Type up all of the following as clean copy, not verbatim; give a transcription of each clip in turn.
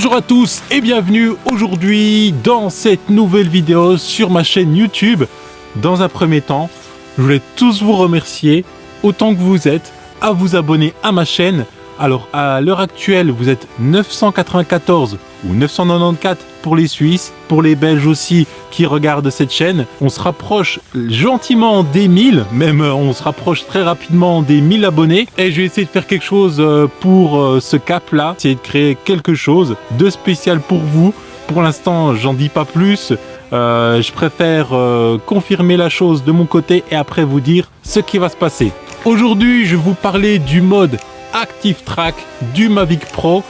Bonjour à tous et bienvenue aujourd'hui dans cette nouvelle vidéo sur ma chaîne YouTube. Dans un premier temps, je voulais tous vous remercier autant que vous êtes à vous abonner à ma chaîne. Alors à l'heure actuelle, vous êtes 994 ou 994 pour les Suisses, pour les Belges aussi qui regardent cette chaîne. On se rapproche gentiment des 1000, même on se rapproche très rapidement des 1000 abonnés. Et je vais essayer de faire quelque chose pour ce cap-là, essayer de créer quelque chose de spécial pour vous. Pour l'instant, j'en dis pas plus. Je préfère confirmer la chose de mon côté et après vous dire ce qui va se passer. Aujourd'hui, je vais vous parler du mode Active Track du Mavic Pro,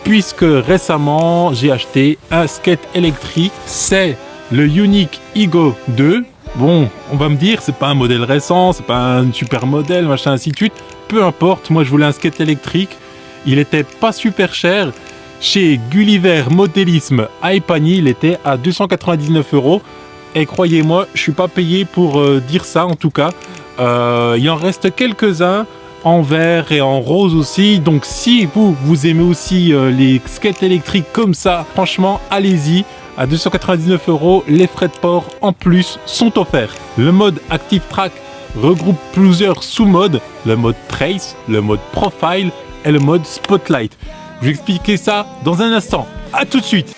puisque récemment j'ai acheté un skate électrique. C'est le Unique Ego 2. Bon, on va me dire c'est pas un modèle récent, c'est pas un super modèle, machin ainsi de suite. Peu importe, moi je voulais un skate électrique. Il était pas super cher. Chez Gulliver Modélisme à Epagny, il était à 299 €. Et croyez-moi, je suis pas payé pour dire ça en tout cas. Il en reste quelques-uns en vert et en rose aussi. Donc si vous aimez aussi les skates électriques comme ça, franchement, allez-y. À 299 €, les frais de port en plus sont offerts. Le mode Active Track regroupe plusieurs sous-modes. Le mode Trace, le mode Profile et le mode Spotlight. Je vais expliquer ça dans un instant. À tout de suite.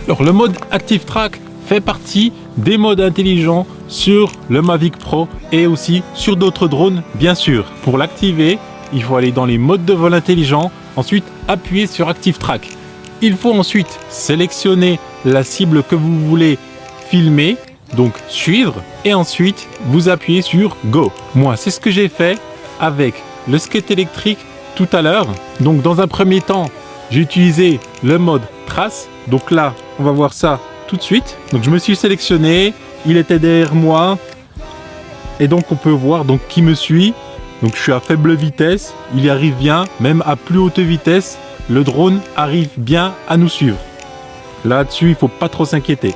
Alors, le mode Active Track fait partie des modes intelligents sur le Mavic Pro et aussi sur d'autres drones, bien sûr. Pour l'activer, il faut aller dans les modes de vol intelligent, ensuite appuyer sur Active Track. Il faut ensuite sélectionner la cible que vous voulez filmer, donc suivre, et ensuite vous appuyez sur Go. Moi, c'est ce que j'ai fait avec le skate électrique tout à l'heure. Donc, dans un premier temps, j'ai utilisé le mode Trace. Donc là, on va voir ça tout de suite. Donc je me suis sélectionné, il était derrière moi. Et donc on peut voir donc qui me suit. Donc je suis à faible vitesse, il y arrive bien, même à plus haute vitesse, le drone arrive bien à nous suivre. Là-dessus, il ne faut pas trop s'inquiéter.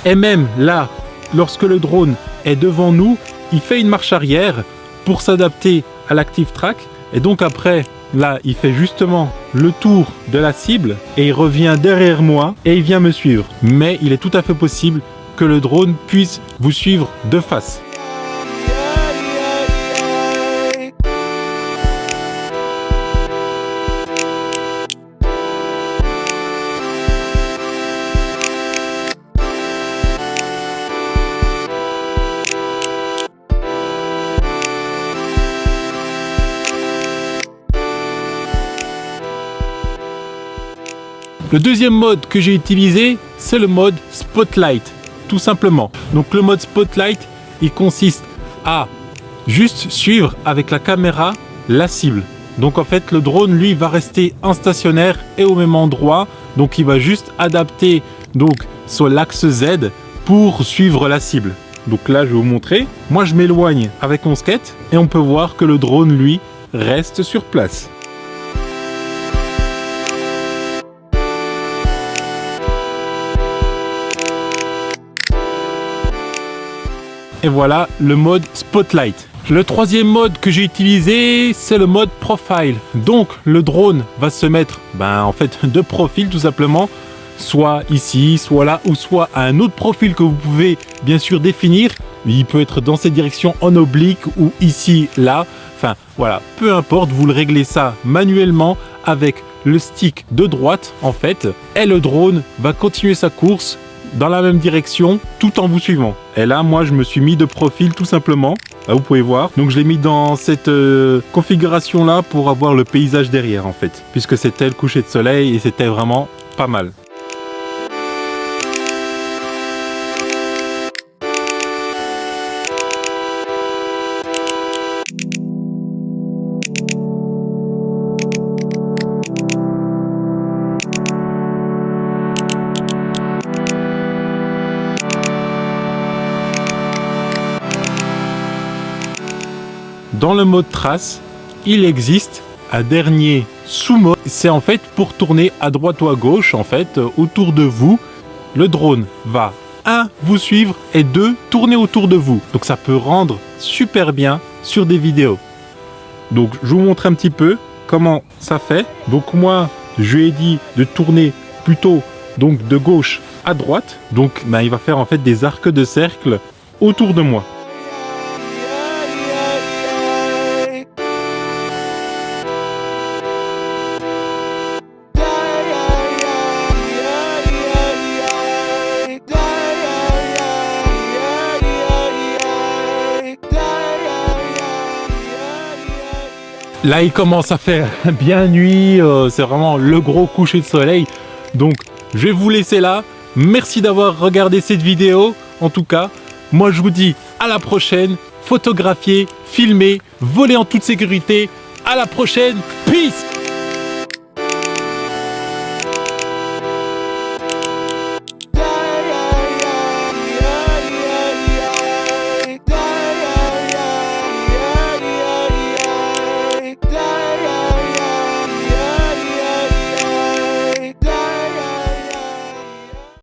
Et même là, lorsque le drone est devant nous, il fait une marche arrière pour s'adapter à l'Active Track. Et donc après, là, il fait justement le tour de la cible et il revient derrière moi et il vient me suivre. Mais il est tout à fait possible que le drone puisse vous suivre de face. Le deuxième mode que j'ai utilisé, c'est le mode Spotlight, tout simplement. Donc le mode Spotlight, il consiste à juste suivre avec la caméra la cible. Donc en fait, le drone, lui, va rester en stationnaire et au même endroit. Donc il va juste adapter donc sur l'axe Z pour suivre la cible. Donc là, je vais vous montrer. Moi, je m'éloigne avec mon skate et on peut voir que le drone, lui, reste sur place. Et voilà le mode Spotlight. Le troisième mode que j'ai utilisé, c'est le mode Profile. Donc le drone va se mettre en fait de profil tout simplement, soit ici, soit là, ou soit à un autre profil que vous pouvez bien sûr définir. Il peut être dans cette direction en oblique ou ici, là. Enfin voilà, peu importe, vous le réglez ça manuellement avec le stick de droite en fait. Et le drone va continuer sa course dans la même direction tout en vous suivant. Et là, moi, je me suis mis de profil tout simplement. Là, vous pouvez voir. Donc, je l'ai mis dans cette configuration-là pour avoir le paysage derrière en fait. Puisque c'était le coucher de soleil et c'était vraiment pas mal. dans le mode trace, il existe un dernier sous-mode. C'est en fait pour tourner à droite ou à gauche, en fait, autour de vous. Le drone va 1. Vous suivre et 2. Tourner autour de vous. Donc ça peut rendre super bien sur des vidéos. Donc je vous montre un petit peu comment ça fait. Donc moi, je lui ai dit de tourner plutôt donc de gauche à droite. Donc il va faire en fait des arcs de cercle autour de moi. Là, il commence à faire bien nuit, c'est vraiment le gros coucher de soleil. Donc, je vais vous laisser là. Merci d'avoir regardé cette vidéo. En tout cas, moi, je vous dis à la prochaine. Photographier, filmer, voler en toute sécurité. À la prochaine. Peace!